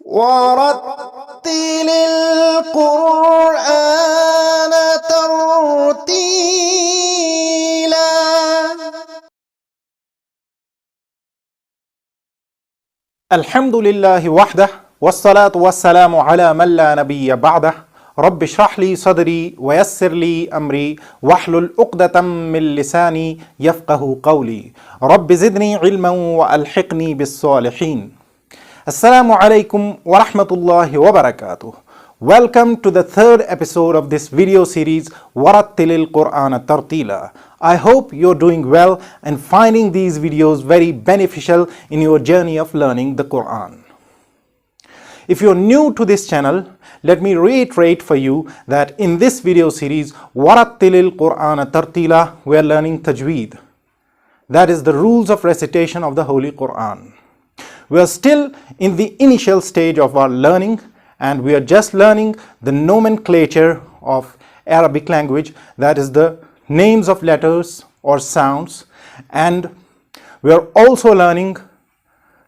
ورتل القرآن ترتيلا. الحمد لله وحده والصلاة والسلام على من لا نبي بعده. رب اشرح لي صدري ويسر لي أمري واحلل عقدة من لساني يفقه قولي. رب زدني علما وألحقني بالصالحين. Assalam-u-Alaykum wa rahmatullahi wa barakatuh. Welcome to the third episode of this video series ورتل القرآن ترتيلا. I hope you're doing well and finding these videos very beneficial in your journey of learning the Quran. If you're new to this channel, let me reiterate for you that in this video series ورتل القرآن ترتيلا, we are learning Tajweed. That is the rules of recitation of the Holy Quran. We are still in the initial stage of our learning, and we are just learning the nomenclature of Arabic language, that is the names of letters or sounds, and we are also learning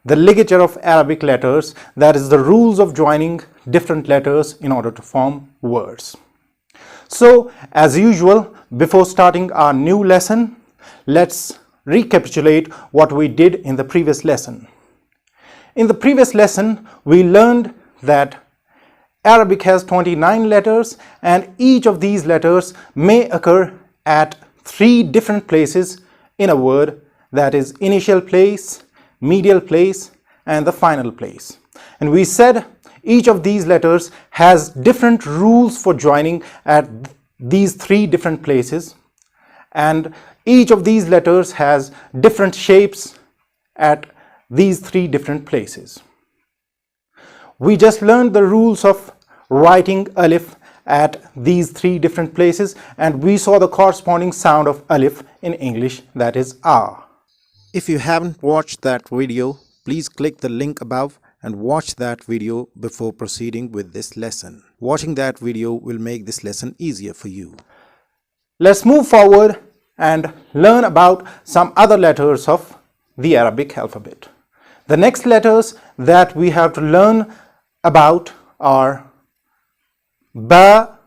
the ligature of Arabic letters, that is the rules of joining different letters in order to form words. So as usual, before starting our new lesson, let's recapitulate what we did in the previous lesson. In the previous lesson, we learned that Arabic has 29 letters, and each of these letters may occur at 3 different places in a word, that is initial place, medial place, and the final place. And we said each of these letters has different rules for joining at these 3 different places, and each of these letters has different shapes at these 3 different places. We just learned the rules of writing alif at these 3 different places, and we saw the corresponding sound of alif in English, that is a. If you haven't watched that video, please click the link above and watch that video before proceeding with this lesson. Watching that video will make this lesson easier for you. Let's move forward and learn about some other letters of the Arabic alphabet. The next letters that we have to learn about are ba,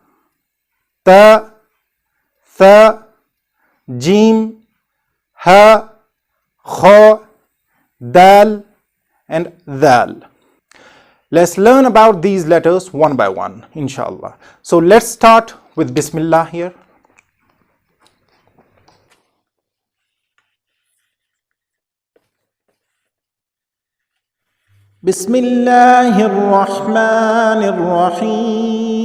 ta, tha, jim, ha, kha, dal, and dal. Let's learn about these letters one by one, inshallah. So let's start with Bismillah here. بسم الله الرحمن الرحيم.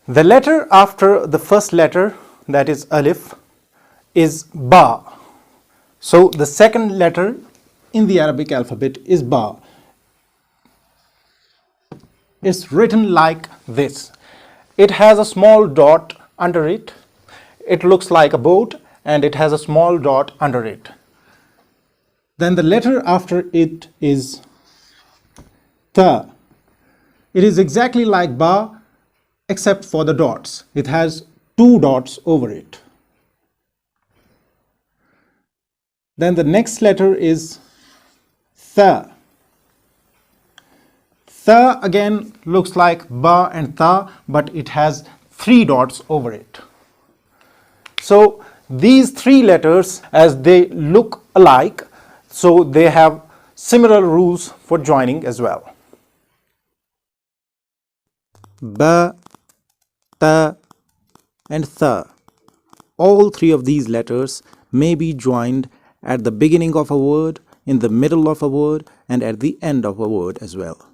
The letter after the first letter, that is alif, is ba. So the second letter in the Arabic alphabet is ba. It's written like this. It has a small dot under it. It looks like a boat, and it has a small dot under it. Then the letter after it is ta. It is exactly like ba except for the dots. It has 2 dots over it. Then the next letter is tha. Tha again looks like ba and tha, but it has 3 dots over it. So these 3 letters, as they look alike, so they have similar rules for joining as well. Ba, ta, and tha. All 3 of these letters may be joined at the beginning of a word, in the middle of a word, and at the end of a word as well.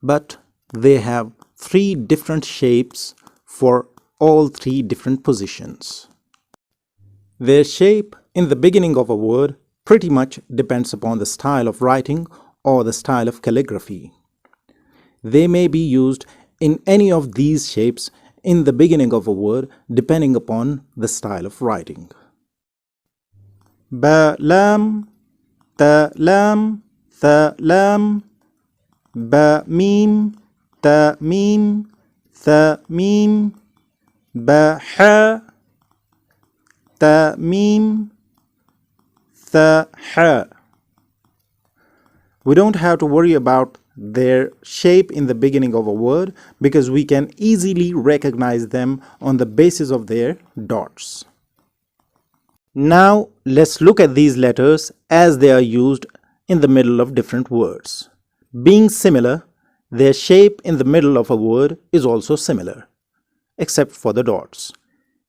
But they have 3 different shapes for all 3 different positions. Their shape in the beginning of a word pretty much depends upon the style of writing or the style of calligraphy. They may be used in any of these shapes in the beginning of a word depending upon the style of writing. Ba lam, ta lam, tha lam, ba mim, ta mim, tha mim, ba, ha, ta, mim, tha, ha. We don't have to worry about their shape in the beginning of a word because we can easily recognize them on the basis of their dots. Now let's look at these letters as they are used in the middle of different words. Being similar, their shape in the middle of a word is also similar, except for the dots.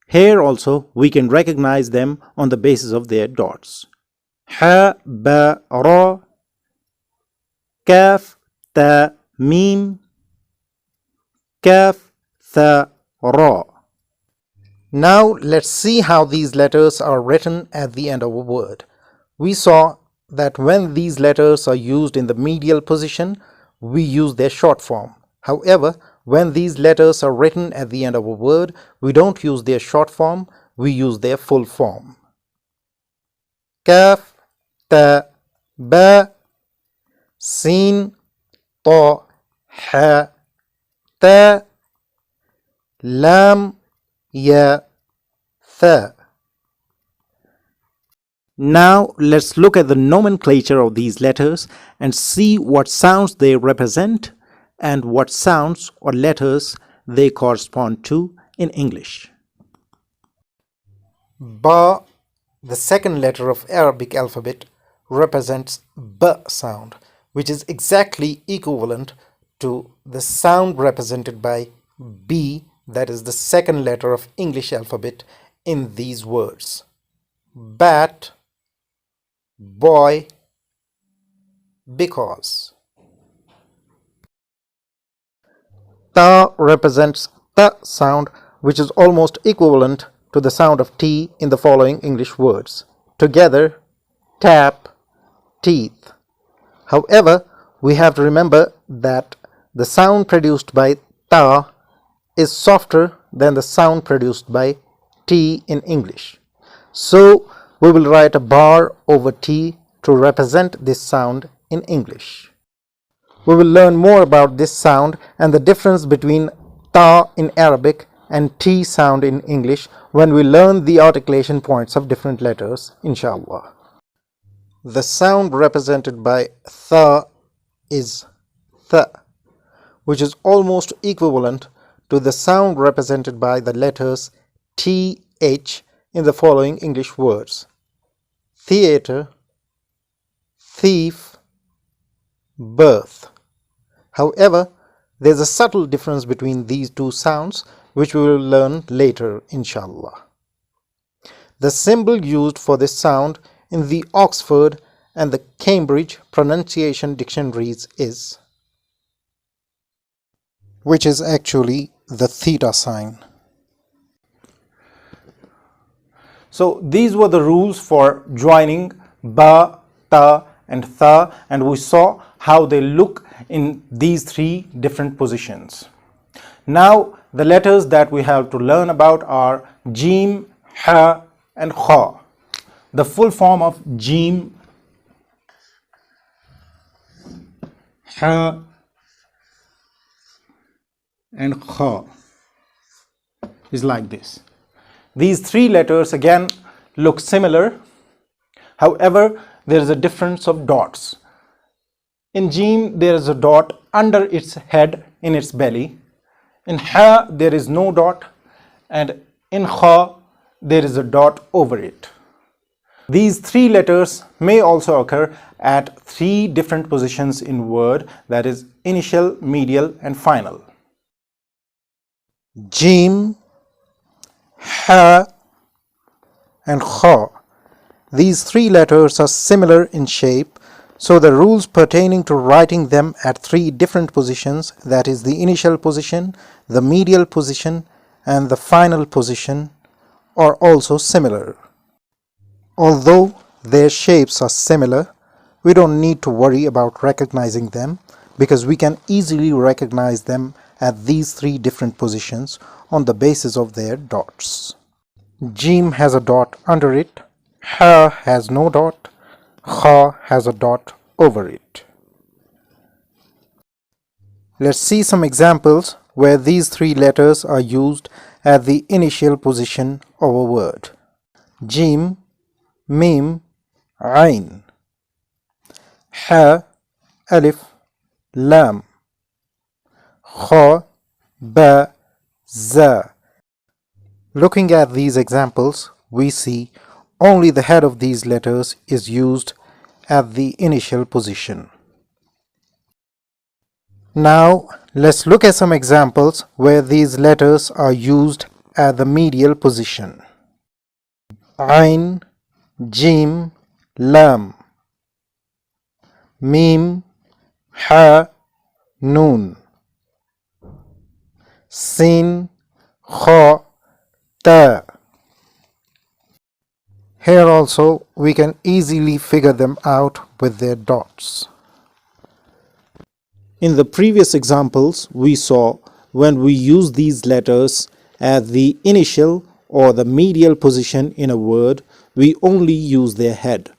Here also we can recognize them on the basis of their dots. Ha, ba, ra, kaf, ta, mim, kaf, tha, ra. Now let's see how these letters are written at the end of a word. We saw that when these letters are used in the medial position, we use their short form. However, when these letters are written at the end of a word, we don't use their short form, we use their full form. Kaf, ta, ba, sin, ta, ha, ta, lam, ya, tha. Now let's look at the nomenclature of these letters and see what sounds they represent and what sounds or letters they correspond to in English. Ba, the second letter of Arabic alphabet, represents B sound, which is exactly equivalent to the sound represented by B, that is the second letter of English alphabet in these words. Bat, boy, because. Ta represents T sound, which is almost equivalent to the sound of T in the following English words. Together, tap, teeth. However, we have to remember that the sound produced by Ta is softer than the sound produced by T in English. So, we will write a bar over T to represent this sound in English. We will learn more about this sound and the difference between Ta in Arabic and T sound in English when we learn the articulation points of different letters, inshallah. The sound represented by Tha is Th, which is almost equivalent to the sound represented by the letters TH in the following English words: theater, thief, birth. However, there is a subtle difference between these two sounds which we will learn later, inshallah. The symbol used for this sound in the Oxford and the Cambridge pronunciation dictionaries is, which is actually the theta sign. So these were the rules for joining ba, ta and tha, and we saw how they look in these three different positions. Now the letters that we have to learn about are Jim, Ha and Kha. The full form of Jim, Ha and Kha is like this. These three letters again look similar. However, there is a difference of dots. In Jim, there is a dot under its head in its belly. In Ha, there is no dot, and in Kha, there is a dot over it. These three letters may also occur at three different positions in word, that is initial, medial and final. Jim, Ha and Kha. These three letters are similar in shape, so the rules pertaining to writing them at three different positions, that is the initial position, the medial position and the final position, are also similar. Although their shapes are similar, we don't need to worry about recognizing them because we can easily recognize them at these three different positions on the basis of their dots. Jim has a dot under it, Ha has no dot, Kha has a dot over it. Let's see some examples where these three letters are used at the initial position of a word. Jim, Mim, Ain. Ha, Alif, Lam. Kha, Ba, Za. Looking at these examples, we see only the head of these letters is used at the initial position. Now, let's look at some examples where these letters are used at the medial position. Ain, Jim, Lam. Mim, Ha, Noon. Sin, Kha, Ta. Here also we can easily figure them out with their dots. In the previous examples, we saw when we use these letters at the initial or the medial position in a word, we only use their head,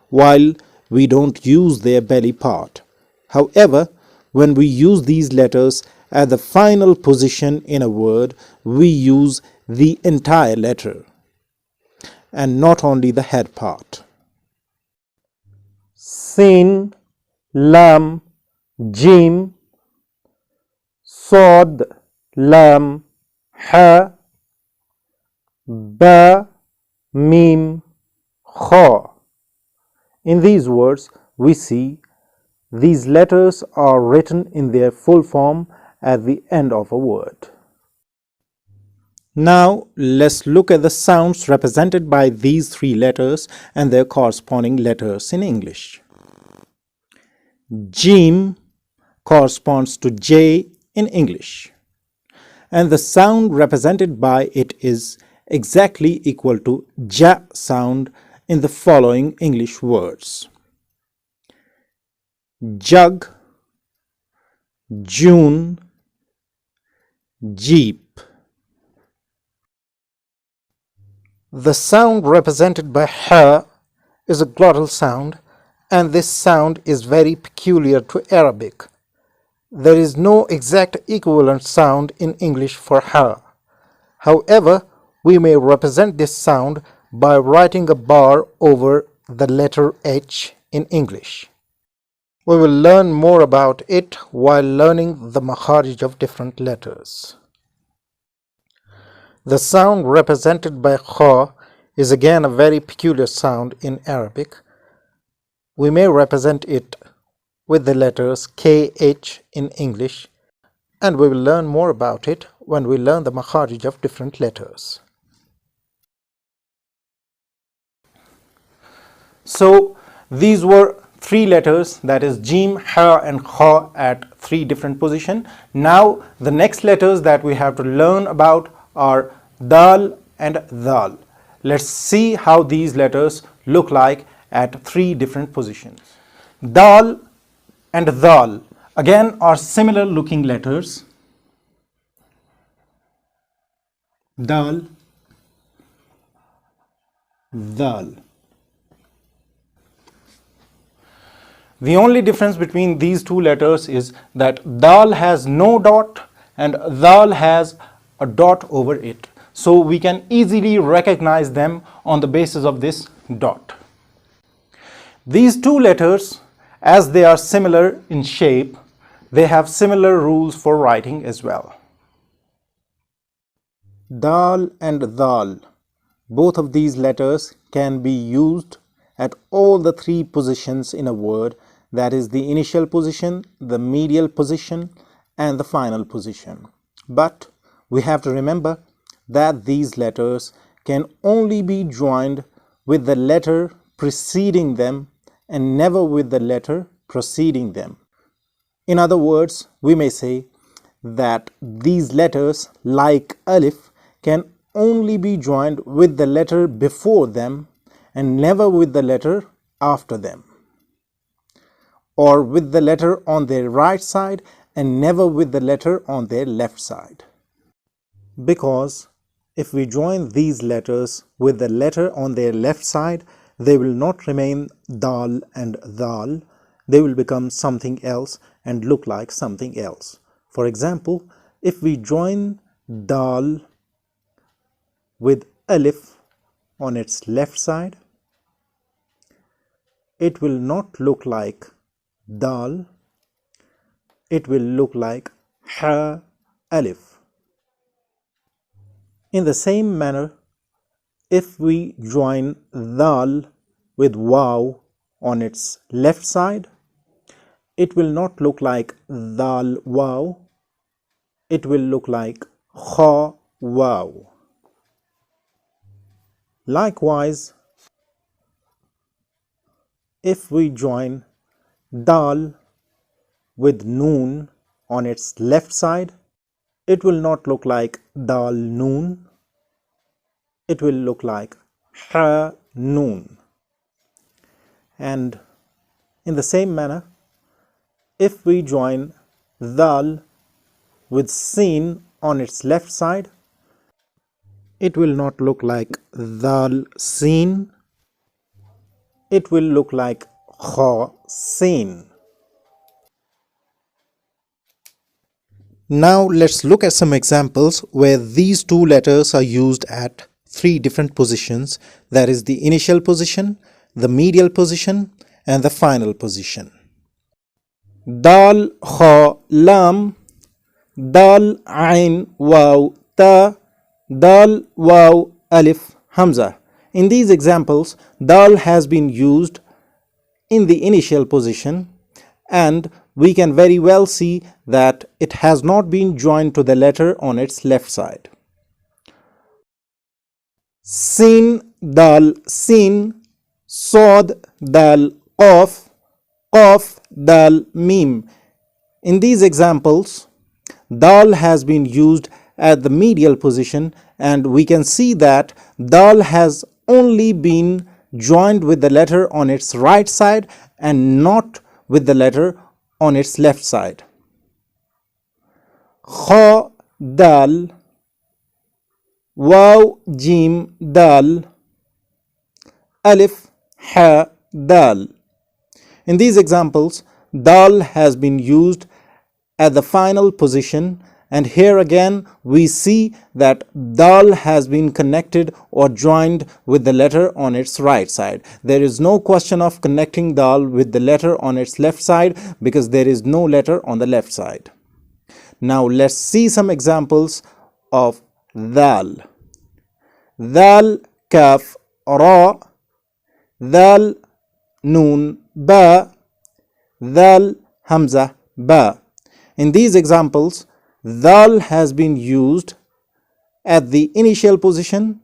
while we don't use their belly part. However, when we use these letters at the final position in a word, we use the entire letter and not only the head part. Sin, Lam, Jim, Sod, Lam, Ha, Ba, Mim, Kha. In these words, we see these letters are written in their full form at the end of a word. Now, let's look at the sounds represented by these three letters and their corresponding letters in English. Jim corresponds to J in English, and the sound represented by it is exactly equal to Ja sound in the following English words: Jug, June, Jeep. The sound represented by Ha is a glottal sound, and this sound is very peculiar to Arabic. There is no exact equivalent sound in English for Ha. However, we may represent this sound by writing a bar over the letter H in English. We will learn more about it while learning the makharij of different letters. The sound represented by Kha is again a very peculiar sound in Arabic. We may represent it with the letters KH in English, and we will learn more about it when we learn the makharij of different letters. So these were three letters, that is Jim, Ha and Kha, at three different positions. Now the next letters that we have to learn about are Dal and Dal. Let's see how these letters look like at three different positions. Dal and Dal again are similar looking letters. Dal, Dal. The only difference between these two letters is that Dal has no dot and Dal has a dot over it. So we can easily recognize them on the basis of this dot. These two letters, as they are similar in shape, they have similar rules for writing as well. Dal and Dal, both of these letters can be used at all the three positions in a word, that is the initial position, the medial position and the final position. But we have to remember that these letters can only be joined with the letter preceding them and never with the letter preceding them. In other words, we may say that these letters, like Alif, can only be joined with the letter before them and never with the letter after them, or with the letter on their right side and never with the letter on their left side. Because if we join these letters with the letter on their left side, they will not remain Dal and Dal. They will become something else and look like something else. For example, if we join dal with alif on its left side, it will not look like dal, it will look like ha alif. In the same manner, if we join dal with waw on its left side, it will not look like dal waw, it will look like kha waw. Likewise, if we join dal with noon on its left side, it will not look like dal noon, it will look like ha noon. And in the same manner, if we join dal with sin on its left side, it will not look like dal sin, it will look like kha sin. Now let's look at some examples where these two letters are used at three different positions, that is the initial position, the medial position and the final position. Dal kha lam, dal ain waw ta, dal waw alif hamza. In these examples, dal has been used in the initial position, and we can very well see that it has not been joined to the letter on its left side. Sin dal sin, sod dal qaf, qaf dal mim. In these examples, dal has been used at the medial position, and we can see that dal has only been joined with the letter on its right side and not with the letter on its left side. Kha dal, waw jim dal, alif ha dal. In these examples, dal has been used at the final position, and here again we see that dal has been connected or joined with the letter on its right side. There is no question of connecting dal with the letter on its left side because there is no letter on the left side. Now let's see some examples of dal. Dal kaf ra, dal noon ba, dal hamza ba. In these examples, dal has been used at the initial position,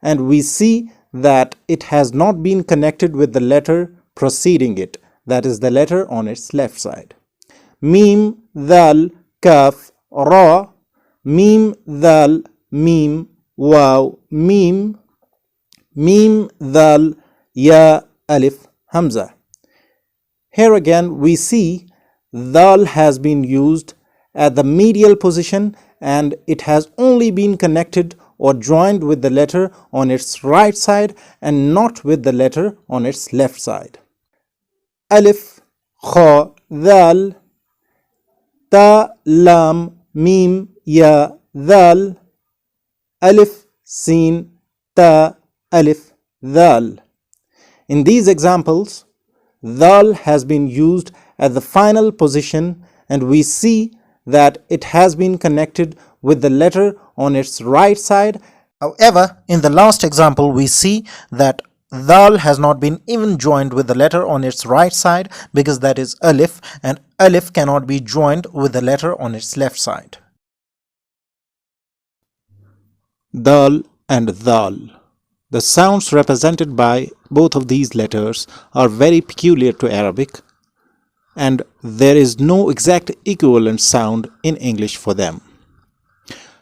and we see that it has not been connected with the letter preceding it, that is the letter on its left side. Mim dal kaf ra, mim dal mim waw mim, mim dal ya alif hamza. Here again we see dal has been used at the medial position, and it has only been connected or joined with the letter on its right side and not with the letter on its left side. Alif kha dal, ta lam mim ya dal, alif sin ta alif dal. In these examples, dal has been used at the final position, and we see that it has been connected with the letter on its right side. However, in the last example, we see that dal has not been even joined with the letter on its right side because that is alif, and alif cannot be joined with the letter on its left side. Dal and dal. The sounds represented by both of these letters are very peculiar to Arabic, and there is no exact equivalent sound in English for them.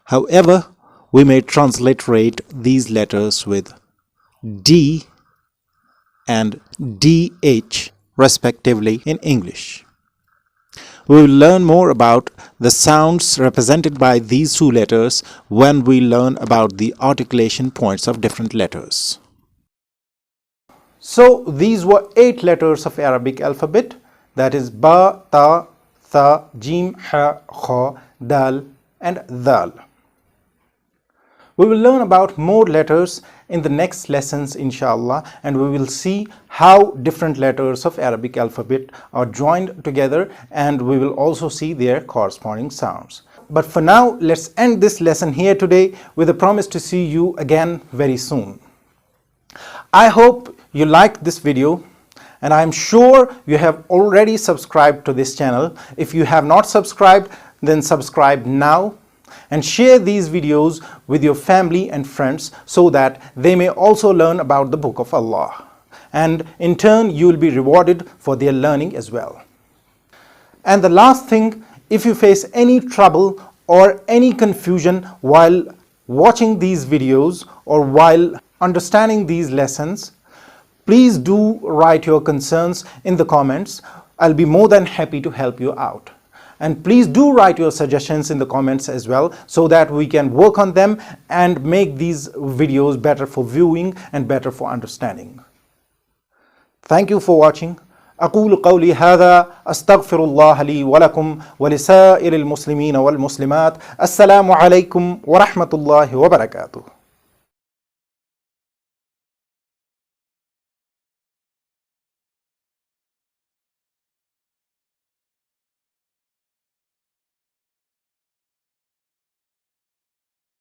However, we may transliterate these letters with D and DH respectively in English. We will learn more about the sounds represented by these two letters when we learn about the articulation points of different letters. So these were 8 letters of Arabic alphabet, that is ba, ta, tha, jim, ha, kha, dal, and dal. We will learn about more letters in the next lessons inshallah, and we will see how different letters of Arabic alphabet are joined together, and we will also see their corresponding sounds. But for now, let's end this lesson here today with a promise to see you again very soon. I hope you liked this video, and I am sure you have already subscribed to this channel. If you have not subscribed, then subscribe now and share these videos with your family and friends so that they may also learn about the Book of Allah. And in turn, you will be rewarded for their learning as well. And the last thing, if you face any trouble or any confusion while watching these videos or while understanding these lessons, please do write your concerns in the comments. I'll be more than happy to help you out. And please do write your suggestions in the comments as well so that we can work on them and make these videos better for viewing and better for understanding. Thank you for watching. أقول قولي هذا أستغفر الله لي ولكم ولسائر المسلمين والمسلمات. السلام عليكم ورحمة الله وبركاته.